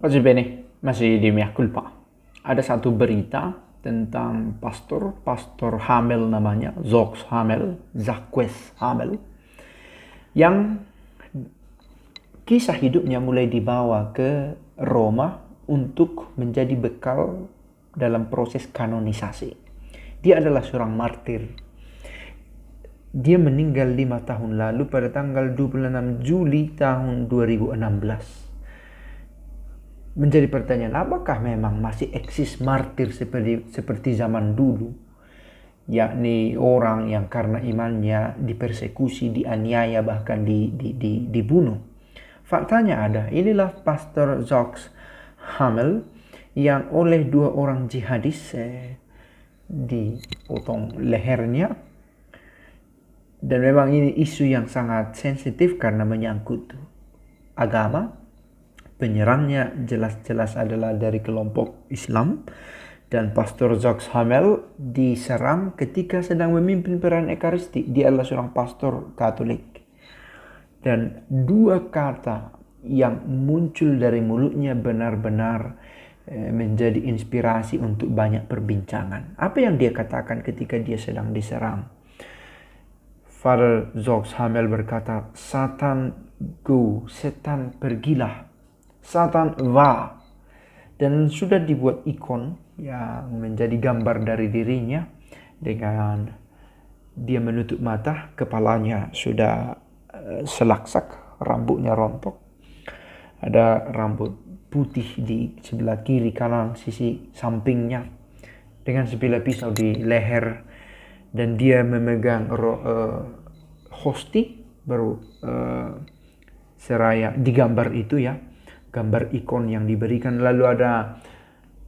Oggi bene, masih di mea culpa. Ada satu berita tentang pastor Hamel namanya, Jacques Hamel, yang kisah hidupnya mulai dibawa ke Roma untuk menjadi bekal dalam proses kanonisasi. Dia adalah seorang martir. Dia meninggal 5 tahun lalu pada tanggal 26 Juli tahun 2016. Menjadi pertanyaan, apakah memang masih eksis martir seperti zaman dulu? Yakni orang yang karena imannya dipersekusi, dianiaya, bahkan dibunuh. Faktanya ada. Inilah Pastor Jacques Hamel yang oleh 2 orang jihadis dipotong lehernya. Dan memang ini isu yang sangat sensitif karena menyangkut agama. Penyerangnya jelas-jelas adalah dari kelompok Islam. Dan Pastor Jacques Hamel diserang ketika sedang memimpin perayaan Ekaristi. Dia adalah seorang pastor Katolik. Dan 2 kata yang muncul dari mulutnya benar-benar menjadi inspirasi untuk banyak perbincangan. Apa yang dia katakan ketika dia sedang diserang? Father Jacques Hamel berkata, Satan go, setan pergilah, Satan va. Dan sudah dibuat ikon yang menjadi gambar dari dirinya dengan dia menutup mata, kepalanya sudah selaksak, rambutnya rontok. Ada rambut putih di sebelah kiri kanan sisi sampingnya dengan sebilah pisau di leher. Dan dia memegang hosti baru seraya di gambar itu ya, gambar ikon yang diberikan. Lalu ada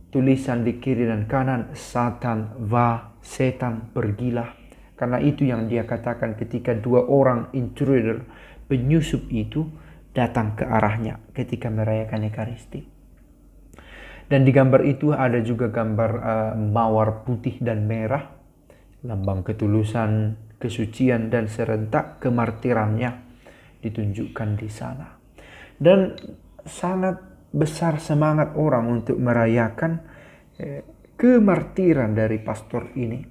tulisan di kiri dan kanan, Satan va, setan pergilah. Karena itu yang dia katakan ketika 2 orang intruder, penyusup itu datang ke arahnya ketika merayakan Ekaristi. Dan di gambar itu ada juga gambar mawar putih dan merah, lambang ketulusan, kesucian, dan serentak kemartirannya ditunjukkan di sana. Dan sangat besar semangat orang untuk merayakan kemartiran dari pastor ini.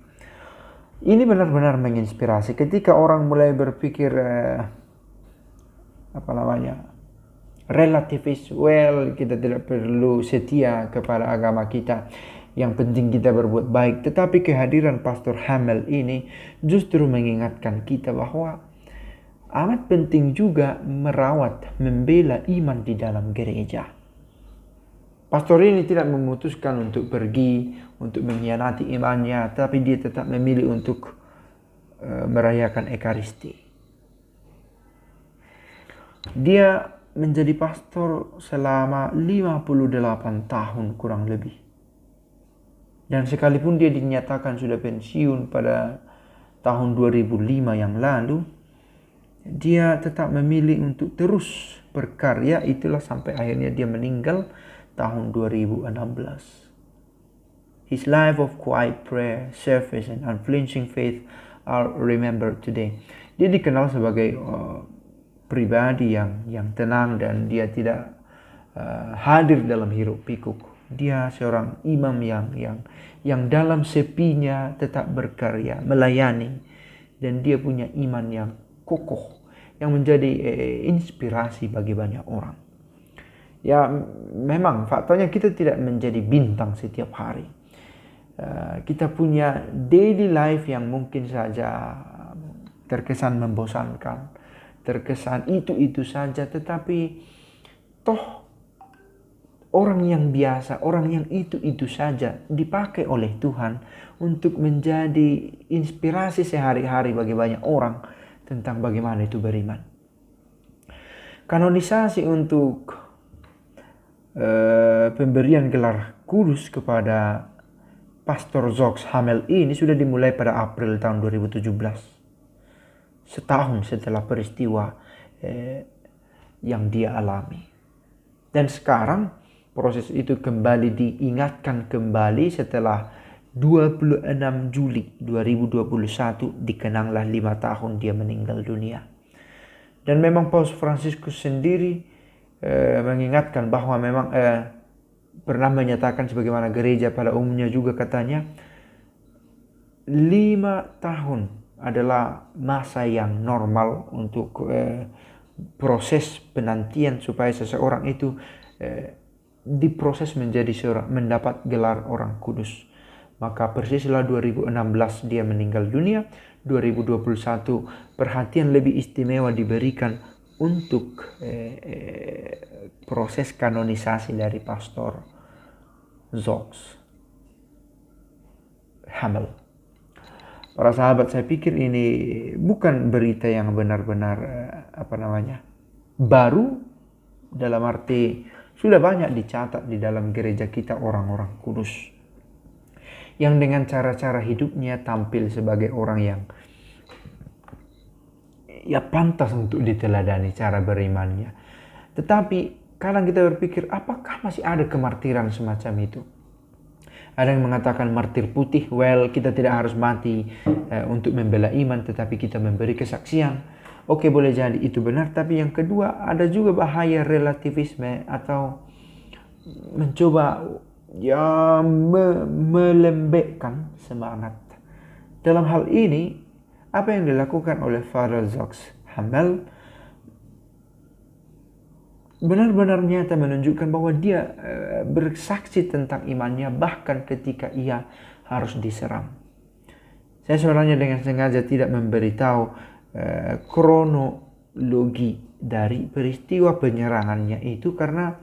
Ini benar-benar menginspirasi ketika orang mulai berpikir relativis, kita tidak perlu setia kepada agama kita, yang penting kita berbuat baik. Tetapi kehadiran Pastor Hamel ini justru mengingatkan kita bahwa amat penting juga merawat, membela iman di dalam gereja. Pastor ini tidak memutuskan untuk pergi, untuk mengkhianati imannya, tapi dia tetap memilih untuk merayakan Ekaristi. Dia menjadi pastor selama 58 tahun kurang lebih. Dan sekalipun dia dinyatakan sudah pensiun pada tahun 2005 yang lalu, dia tetap memilih untuk terus berkarya. Itulah sampai akhirnya dia meninggal tahun 2016. His life of quiet prayer, service, and unflinching faith are remembered today. Dia dikenal sebagai pribadi yang tenang dan dia tidak hadir dalam hiruk pikuk. Dia seorang imam yang dalam sepinya tetap berkarya, melayani, dan dia punya iman yang kokoh yang menjadi inspirasi bagi banyak orang. Ya, memang faktanya kita tidak menjadi bintang setiap hari. Kita punya daily life yang mungkin saja terkesan membosankan, terkesan itu saja, tetapi toh orang yang biasa, orang yang itu saja dipakai oleh Tuhan untuk menjadi inspirasi sehari-hari bagi banyak orang tentang bagaimana itu beriman. Kanonisasi untuk pemberian gelar kudus kepada Pastor Jacques Hamel ini sudah dimulai pada April tahun 2017. Setahun setelah peristiwa yang dia alami. Dan sekarang proses itu kembali diingatkan kembali setelah 26 Juli 2021 dikenanglah 5 tahun dia meninggal dunia. Dan memang Paus Fransiskus sendiri mengingatkan bahwa memang pernah menyatakan sebagaimana gereja pada umumnya juga katanya 5 tahun adalah masa yang normal untuk proses penantian supaya seseorang itu diproses menjadi seorang, mendapat gelar orang kudus. Maka persislah 2016 dia meninggal dunia, 2021 perhatian lebih istimewa diberikan untuk proses kanonisasi dari Pastor Zogh Hamel. Para sahabat, saya pikir ini bukan berita yang benar-benar baru, dalam arti sudah banyak dicatat di dalam gereja kita orang-orang kudus yang dengan cara-cara hidupnya tampil sebagai orang yang pantas untuk diteladani cara berimannya. Tetapi kadang kita berpikir, apakah masih ada kemartiran semacam itu? Ada yang mengatakan martir putih, kita tidak harus mati untuk membela iman, tetapi kita memberi kesaksian. Oke, boleh jadi itu benar, tapi yang kedua ada juga bahaya relativisme atau mencoba melembekkan semangat. Dalam hal ini, apa yang dilakukan oleh Father Zogh Hamel benar-benar nyata menunjukkan bahwa dia bersaksi tentang imannya bahkan ketika ia harus diserang. Saya sebenarnya dengan sengaja tidak memberitahu kronologi dari peristiwa penyerangannya itu, karena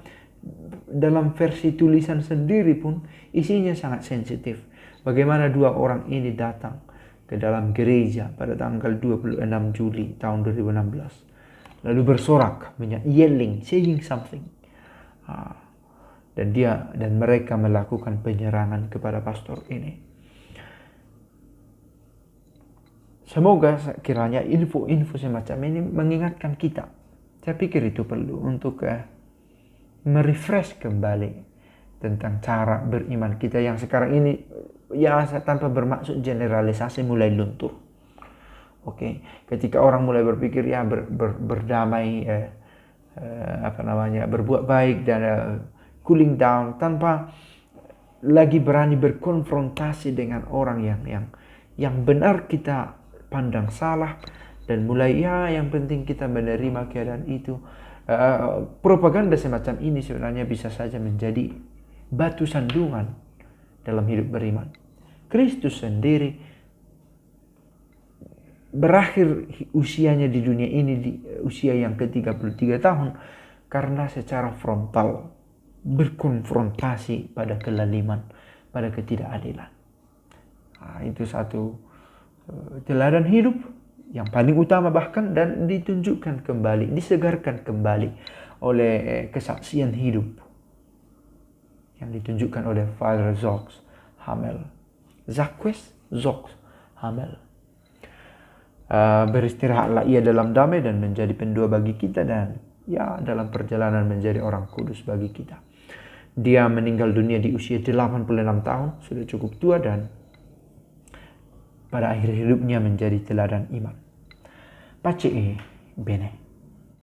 dalam versi tulisan sendiri pun isinya sangat sensitif. Bagaimana 2 orang ini datang ke dalam gereja pada tanggal 26 Juli tahun 2016. Lalu bersorak, yelling, saying something. Dan mereka melakukan penyerangan kepada pastor ini. Semoga kiranya info-info semacam ini mengingatkan kita. Saya pikir itu perlu untuk merefresh kembali tentang cara beriman kita yang sekarang ini tanpa bermaksud generalisasi mulai luntur. Oke, ketika orang mulai berpikir berdamai, berbuat baik dan cooling down tanpa lagi berani berkonfrontasi dengan orang yang benar kita pandang salah, dan mulai yang penting kita menerima keadaan itu. Propaganda semacam ini sebenarnya bisa saja menjadi batu sandungan dalam hidup beriman. Kristus sendiri berakhir usianya di dunia ini di usia yang ke-33 tahun karena secara frontal berkonfrontasi pada kelaliman, pada ketidakadilan. Itu satu teladan hidup yang paling utama bahkan, dan ditunjukkan kembali, disegarkan kembali oleh kesaksian hidup yang ditunjukkan oleh Father Zogh Hamel. Zogh Hamel. Beristirahatlah ia dalam damai dan menjadi pendua bagi kita, dan dalam perjalanan menjadi orang kudus bagi kita. Dia meninggal dunia di usia 86 tahun, sudah cukup tua, dan pada akhir hidupnya menjadi teladan iman. Pace bene.